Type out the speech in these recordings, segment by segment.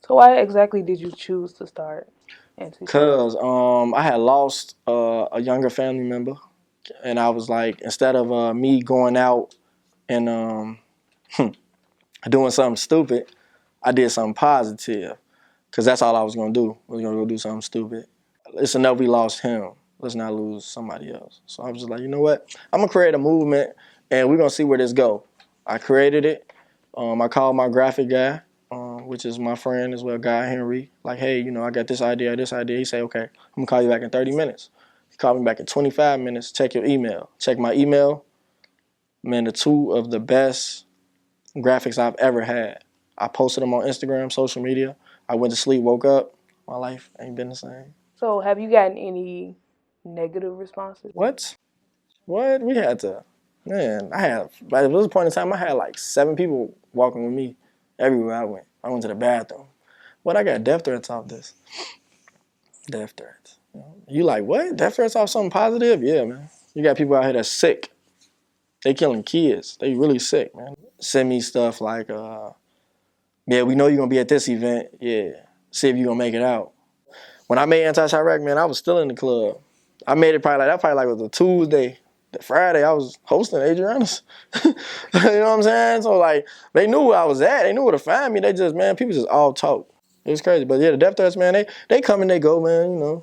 So why exactly did you choose to start Anti-Chiraq? Cause I had lost a younger family member, and I was like, instead of me going out and doing something stupid, I did something positive. Cause that's all I was gonna do. I was gonna go do something stupid. It's enough we lost him. Let's not lose somebody else. So I was just like, you know what? I'm gonna create a movement, and we're gonna see where this go. I created it. I called my graphic guy, which is my friend as well, Guy Henry. Like, hey, I got this idea, this idea. He said, okay, I'm gonna call you back in 30 minutes. He called me back in 25 minutes. Check your email. Check my email. Man, the two of the best graphics I've ever had. I posted them on Instagram, social media. I went to sleep, woke up. My life ain't been the same. So have you gotten any negative responses? What? What? We had to, man, I had, by this point in time, I had like 7 people walking with me everywhere I went. I went to the bathroom. But I got death threats off this. Death threats. You like, what? Death threats off something positive? Yeah, man. You got people out here that's sick. They killing kids. They really sick, man. Send me stuff like, yeah, we know you're going to be at this event. Yeah. See if you're going to make it out. When I made Anti-Chiraq, man, I was still in the club. I made it probably was a Tuesday. The Friday, I was hosting Adriana's. You know what I'm saying? So, like, they knew where I was at. They knew where to find me. They just, man, people just all talk. It was crazy. But, yeah, the death threats, man, they come and they go, man,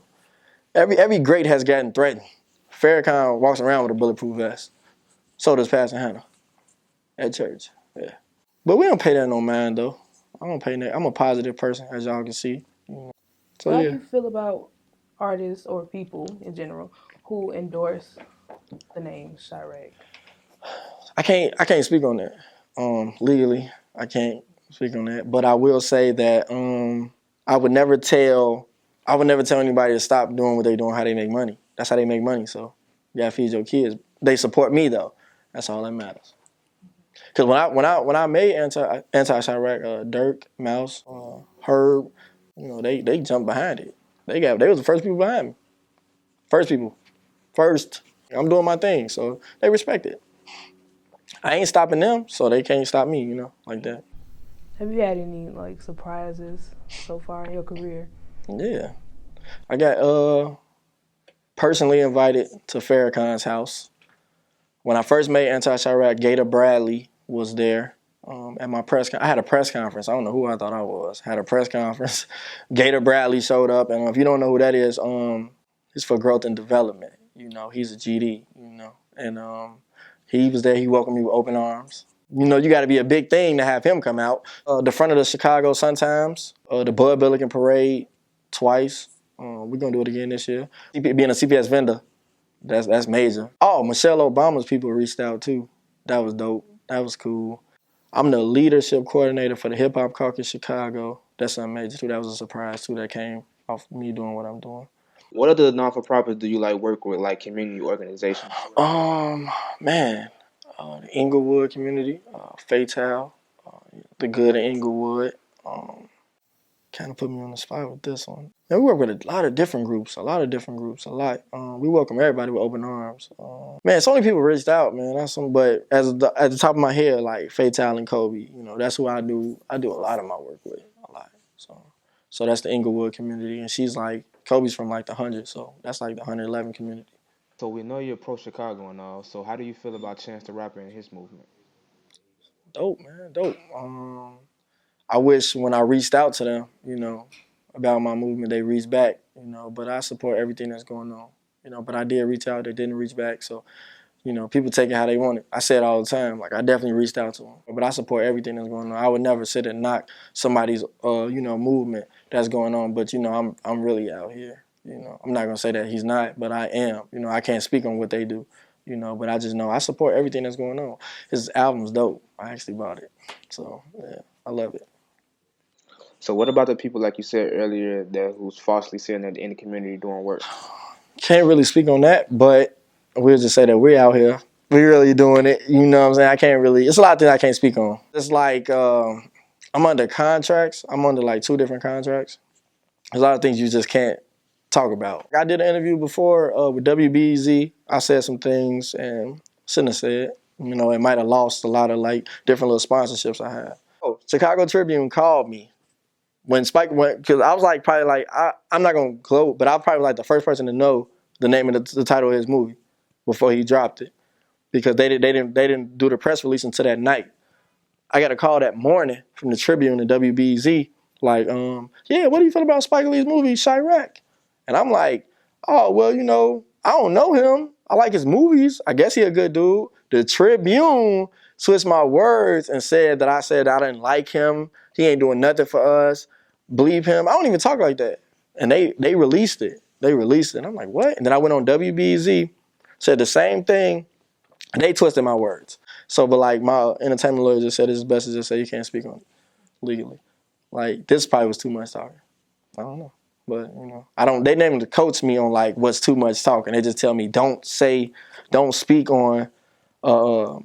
Every great has gotten threatened. Farrakhan walks around with a bulletproof vest. So does Pastor Hannah at church. Yeah. But we don't pay that no mind, though. I don't pay that. I'm a positive person, as y'all can see. So, So how do yeah. you feel about artists or people in general who endorse the name Chi-Raq? I can't speak on that. Legally, I can't speak on that. But I will say that I would never tell anybody to stop doing what they're doing, how they make money. That's how they make money. So you gotta feed your kids. They support me though. That's all that matters. Cause when I made Anti-Chiraq, Durk, Mouse, Herb, they jumped behind it. They was the first people behind me. First people. First. I'm doing my thing, so they respect it. I ain't stopping them, so they can't stop me, like that. Have you had any like surprises so far in your career? Yeah. I got personally invited to Farrakhan's house. When I first made Anti-Chiraq, Gator Bradley was there at my I had a press conference. I don't know who I thought I was. Had a press conference. Gator Bradley showed up, and if you don't know who that is, it's for growth and development. He's a GD, and he was there. He welcomed me with open arms. You got to be a big thing to have him come out. The front of the Chicago Sun-Times, the Bud Billiken Parade twice. We're going to do it again this year. Being a CPS vendor, that's major. Oh, Michelle Obama's people reached out too. That was dope. That was cool. I'm the leadership coordinator for the Hip Hop Caucus Chicago. That's something major too. That was a surprise too that came off me doing what I'm doing. What other non-for-profits do you like work with, like community organizations? Man, the Inglewood community, Fatal, the Good in Inglewood. Kind of put me on the spot with this one. And we work with a lot of different groups, a lot. We welcome everybody with open arms. Man, so many people reached out, man. But at the top of my head, like Fatal and Kobe, that's who I do. I do a lot of my work with, a lot. So that's the Inglewood community, and she's like Kobe's from like the 100, so that's like the 111 community. So we know you're pro Chicago and all. So how do you feel about Chance the Rapper and his movement? Dope, man, dope. I wish when I reached out to them, about my movement, they reached back, but I support everything that's going on, but I did reach out, they didn't reach back, so, people take it how they want it. I say it all the time, like I definitely reached out to them, but I support everything that's going on. I would never sit and knock somebody's, movement that's going on, but, I'm really out here, I'm not gonna say that he's not, but I am, I can't speak on what they do, but I just know I support everything that's going on. His album's dope. I actually bought it, so, yeah, I love it. So what about the people like you said earlier that who's falsely saying that in the community doing work? Can't really speak on that, but we'll just say that we're out here. We're really doing it. You know what I'm saying? I can't really, it's a lot of things I can't speak on. It's like I'm under contracts. I'm under like 2 different contracts. There's a lot of things you just can't talk about. I did an interview before with WBZ. I said some things and shouldn't have said. It might have lost a lot of like different little sponsorships I had. Oh, Chicago Tribune called me when Spike went, because I was like probably like I'm not gonna gloat, but I was probably like the first person to know the name of the title of his movie before he dropped it, because they didn't do the press release until that night. I got a call that morning from the Tribune and WBZ, like, yeah, what do you feel about Spike Lee's movie Chi-Raq? And I'm like, oh, well, you know, I don't know him. I like his movies. I guess he a good dude. The Tribune switched my words and said that I said I didn't like him. He ain't doing nothing for us. Believe him. I don't even talk like that. And they released it. They released it. And I'm like, what? And then I went on WBZ, said the same thing, and they twisted my words. So, but like my entertainment lawyer just said it's best to just say you can't speak on it legally. Like this probably was too much talking. I don't know. But, you know, they didn't coach me on like what's too much talking. They just tell me don't speak on what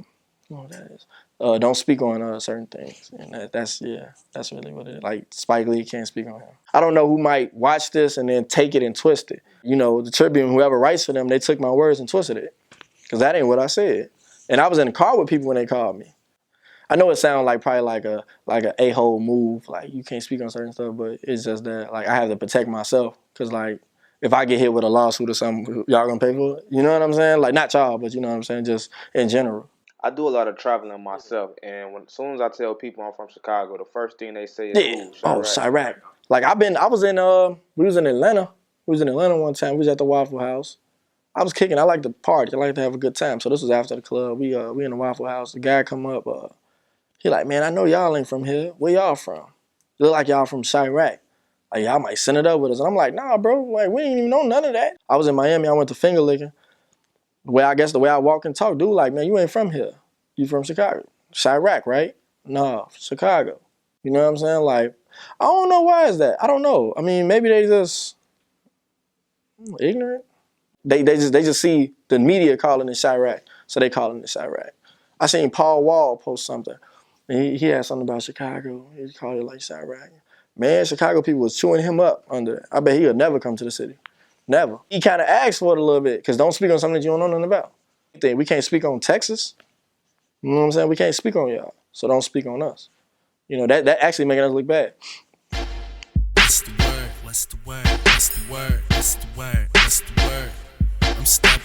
that is. Don't speak on certain things. And that's really what it is. Like Spike Lee can't speak on him. I don't know who might watch this and then take it and twist it. You know, the Tribune, whoever writes for them, they took my words and twisted it. Because that ain't what I said. And I was in the car with people when they called me. I know it sounds like probably like a a-hole move, like you can't speak on certain stuff, but it's just that like I have to protect myself, because like if I get hit with a lawsuit or something, y'all gonna pay for it? You know what I'm saying? Like not y'all, but you know what I'm saying, just in general. I do a lot of traveling myself, and as soon as I tell people I'm from Chicago, the first thing they say is, Yeah. "Ooh, Oh, Chi-Raq." Chi-Raq. Like we was in Atlanta. We was in Atlanta one time. We was at the Waffle House. I was kicking. I like to party. I like to have a good time. So this was after the club. We in the Waffle House. The guy come up. He like, man, I know y'all ain't from here. Where y'all from? Look like y'all from Chi-Raq. Like, y'all might send it up with us. And I'm like, nah, bro. Like, we ain't even know none of that. I was in Miami. I went to finger licking. The way I walk and talk, dude, like, man, you ain't from here. You from Chicago. Chi-Raq, right? No, Chicago. You know what I'm saying? Like, I don't know why is that. I don't know. I mean, maybe they just ignorant. They just see the media calling it Chi-Raq, so they calling it Chi-Raq. I seen Paul Wall post something. And he had something about Chicago. He called it like Chi-Raq. Man, Chicago people was chewing him up under it. I bet he'll never come to the city. Never. He kind of asked for it a little bit, because don't speak on something that you don't know nothing about. We can't speak on Texas. You know what I'm saying? We can't speak on y'all, so don't speak on us. You know, that actually making us look bad. What's the word? What's the word? What's the word? What's the word? What's the word? I'm stepping